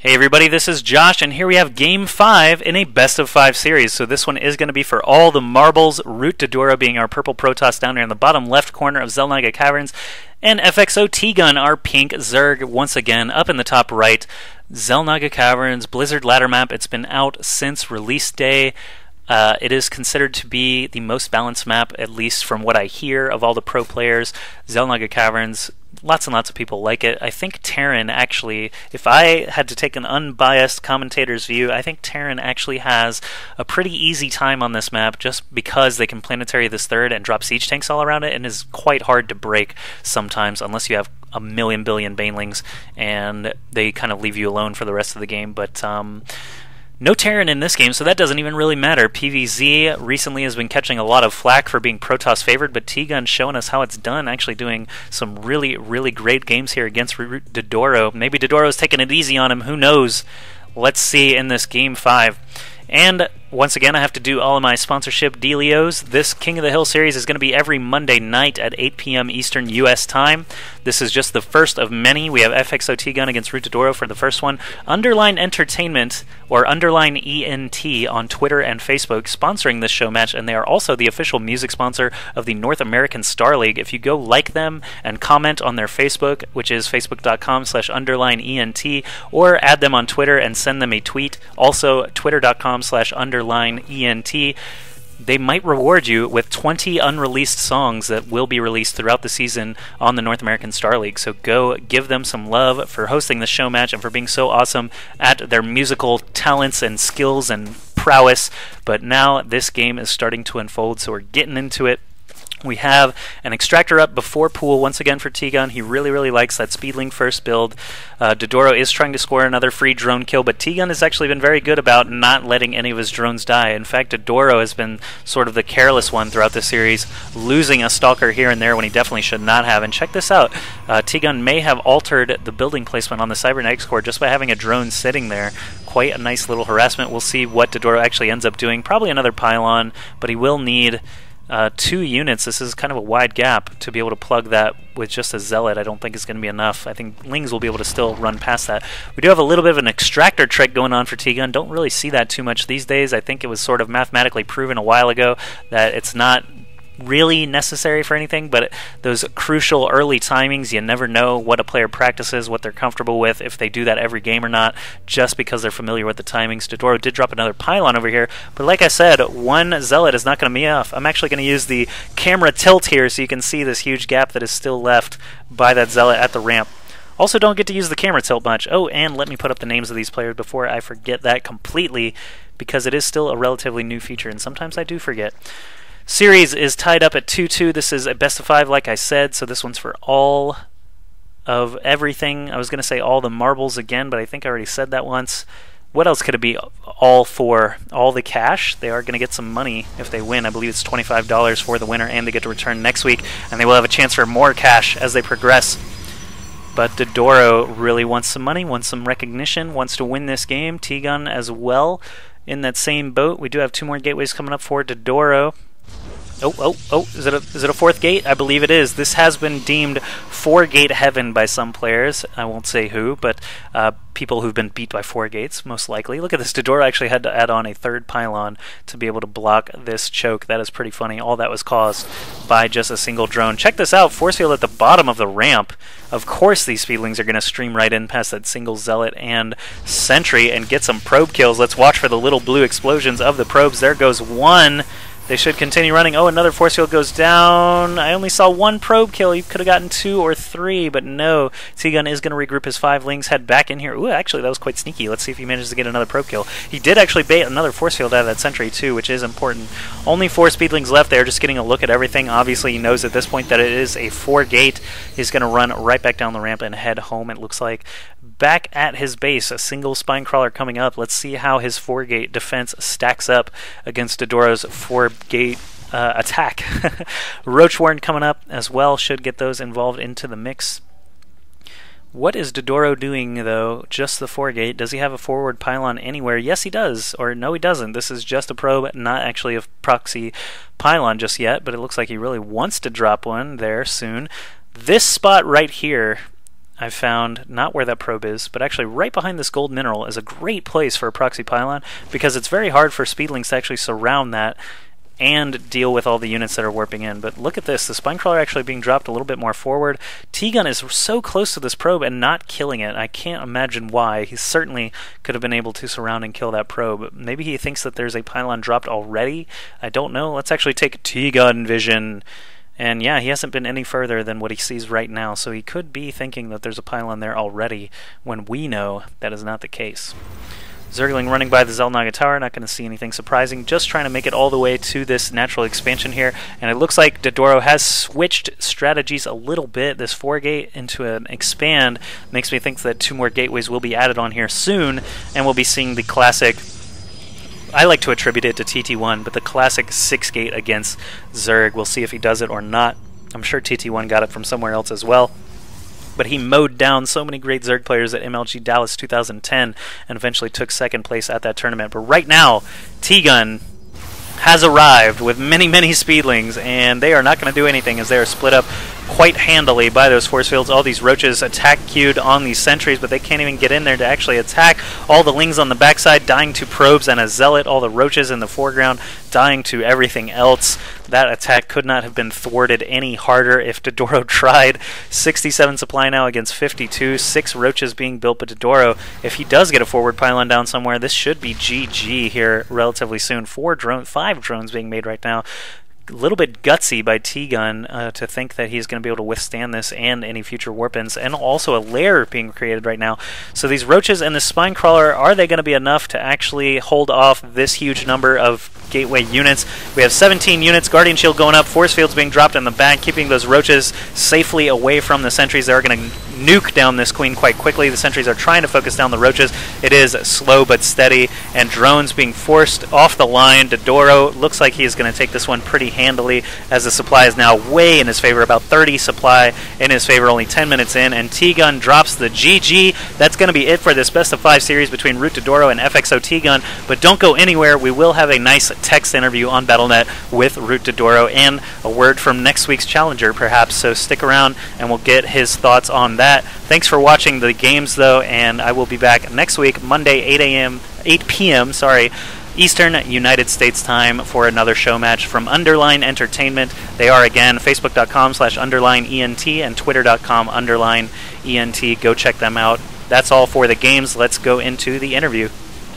Hey everybody, this is Josh, and here we have Game 5 in a best of 5 series. So this one is going to be for all the marbles, Root DdoRo being our purple Protoss down here in the bottom left corner of Xel'Naga Caverns, and FXO tgun, our pink Zerg, once again up in the top right. Xel'Naga Caverns, Blizzard ladder map. It's been out since release day. It is considered to be the most balanced map, at least from what I hear of all the pro players. Xel'Naga Caverns, lots and lots of people like it. I think Terran actually, if I had to take an unbiased commentator's view, I think Terran actually has a pretty easy time on this map just because they can planetary this third and drop siege tanks all around it, and is quite hard to break sometimes unless you have a million billion banelings and they kind of leave you alone for the rest of the game. But no Terran in this game, so that doesn't even really matter. PvZ recently has been catching a lot of flack for being Protoss favored, but tgun showing us how it's done, actually doing some really, really great games here against DdoRo. Maybe DdoRo's taking it easy on him, who knows? Let's see in this Game 5. And once again, I have to do all of my sponsorship dealios. This King of the Hill series is going to be every Monday night at 8 p.m. Eastern U.S. time. This is just the first of many. We have FXO tgun against Root DdoRo for the first one. Underline Entertainment, or UnderlineENT on Twitter and Facebook, sponsoring this show match, and they are also the official music sponsor of the North American Star League. If you go like them and comment on their Facebook, which is facebook.com/UnderlineENT, or add them on Twitter and send them a tweet, also twitter.com/UnderlineENT, they might reward you with 20 unreleased songs that will be released throughout the season on the North American Star League. So go give them some love for hosting the show match and for being so awesome at their musical talents and skills and prowess. But now this game is starting to unfold, so we're getting into it. We have an extractor up before pool once again for tgun. He really, really likes that speedling first build. DdoRo is trying to score another free drone kill, but tgun has actually been very good about not letting any of his drones die. In fact, DdoRo has been sort of the careless one throughout the series, losing a stalker here and there when he definitely should not have. And check this out. tgun may have altered the building placement on the cybernetics core just by having a drone sitting there. Quite a nice little harassment. We'll see what DdoRo actually ends up doing. Probably another pylon, but he will need 2 units. This is kind of a wide gap to be able to plug that with just a zealot. I don't think it's going to be enough. I think Lings will be able to still run past that. We do have a little bit of an extractor trick going on for tgun. Don't really see that too much these days. I think it was sort of mathematically proven a while ago that it's not really necessary for anything, but those crucial early timings, you never know what a player practices, what they're comfortable with, if they do that every game or not, just because they're familiar with the timings. DdoRo did drop another pylon over here, but like I said, one zealot is not going to be enough. I'm actually going to use the camera tilt here so you can see this huge gap that is still left by that zealot at the ramp. Also, don't get to use the camera tilt much. Oh, and let me put up the names of these players before I forget that completely, because it is still a relatively new feature, and sometimes I do forget. Series is tied up at 2-2. This is a best of 5, like I said, so this one's for all of everything. I was going to say all the marbles again, but I think I already said that once. What else could it be all for? All the cash? They are going to get some money if they win. I believe it's $25 for the winner, and they get to return next week, and they will have a chance for more cash as they progress. But DdoRo really wants some money, wants some recognition, wants to win this game. tgun as well in that same boat. We do have 2 more gateways coming up for DdoRo. Oh, is it a 4th gate? I believe it is. This has been deemed 4-gate heaven by some players. I won't say who, but people who've been beat by 4 gates, most likely. Look at this. DdoRo actually had to add on a 3rd pylon to be able to block this choke. That is pretty funny. All that was caused by just a single drone. Check this out. Force field at the bottom of the ramp. Of course these speedlings are going to stream right in past that single zealot and sentry and get some probe kills. Let's watch for the little blue explosions of the probes. There goes one. They should continue running. Oh, another force field goes down. I only saw 1 probe kill. He could have gotten 2 or 3, but no. tgun is going to regroup his 5 Lings, head back in here. Ooh, actually, that was quite sneaky. Let's see if he manages to get another probe kill. He did actually bait another force field out of that sentry, too, which is important. Only 4 speedlings left there, just getting a look at everything. Obviously, he knows at this point that it is a 4-gate. He's going to run right back down the ramp and head home, it looks like. Back at his base, a single spine crawler coming up. Let's see how his 4-gate defense stacks up against DdoRo's 4-gate attack. Roach Warren coming up as well, should get those involved into the mix. What is DdoRo doing, though? Just the 4-gate. Does he have a forward pylon anywhere? Yes, he does. Or no, he doesn't. This is just a probe, not actually a proxy pylon just yet, but it looks like he really wants to drop one there soon. This spot right here I found not where that probe is, but actually right behind this gold mineral is a great place for a proxy pylon, because it's very hard for speedlings to actually surround that and deal with all the units that are warping in. But look at this, the spine crawler actually being dropped a little bit more forward. T-gun is so close to this probe and not killing it. I can't imagine why. He certainly could have been able to surround and kill that probe. Maybe he thinks that there's a pylon dropped already. I don't know. Let's actually take T-gun vision. And yeah, he hasn't been any further than what he sees right now, so he could be thinking that there's a pylon there already, when we know that is not the case. Zergling running by the Xel'Naga Tower, not going to see anything surprising, just trying to make it all the way to this natural expansion here, and it looks like DdoRo has switched strategies a little bit. This 4-gate into an expand makes me think that 2 more gateways will be added on here soon, and we'll be seeing the classic, I like to attribute it to TT1, but the classic 6-gate against Zerg. We'll see if he does it or not. I'm sure TT1 got it from somewhere else as well. But he mowed down so many great Zerg players at MLG Dallas 2010 and eventually took 2nd place at that tournament. But right now, T-Gun has arrived with many, many speedlings, and they are not going to do anything as they are split up quite handily by those force fields. All these roaches attack queued on these sentries, but they can't even get in there to actually attack. All the lings on the backside dying to probes and a zealot. All the roaches in the foreground dying to everything else. That attack could not have been thwarted any harder if DdoRo tried. 67 supply now against 52. 6 roaches being built, but DdoRo, if he does get a forward pylon down somewhere, this should be GG here relatively soon. 5 drones being made right now. A little bit gutsy by T-Gun to think that he's going to be able to withstand this and any future warp-ins, and also a lair being created right now. So these roaches and this spine crawler, are they going to be enough to actually hold off this huge number of gateway units? We have 17 units, Guardian Shield going up, force fields being dropped in the back, keeping those roaches safely away from the sentries. They're going to nuke down this queen quite quickly. The sentries are trying to focus down the roaches. It is slow but steady, and drones being forced off the line. DdoRo looks like he is going to take this one pretty handily, as the supply is now way in his favor, about 30 supply in his favor, only 10 minutes in, and T-Gun drops the GG. That's going to be it for this best of 5 series between Root DdoRo and FXO T-Gun, but don't go anywhere. We will have a nice text interview on Battle.net with Root DdoRo and a word from next week's challenger perhaps, so stick around and we'll get his thoughts on that. Thanks for watching the games though, and I will be back next week, Monday 8 p.m. Eastern United States time for another show match from Underline Entertainment. They are again Facebook.com/UnderlineENT and Twitter.com/UnderlineENT. Go check them out. That's all for the games. Let's go into the interview.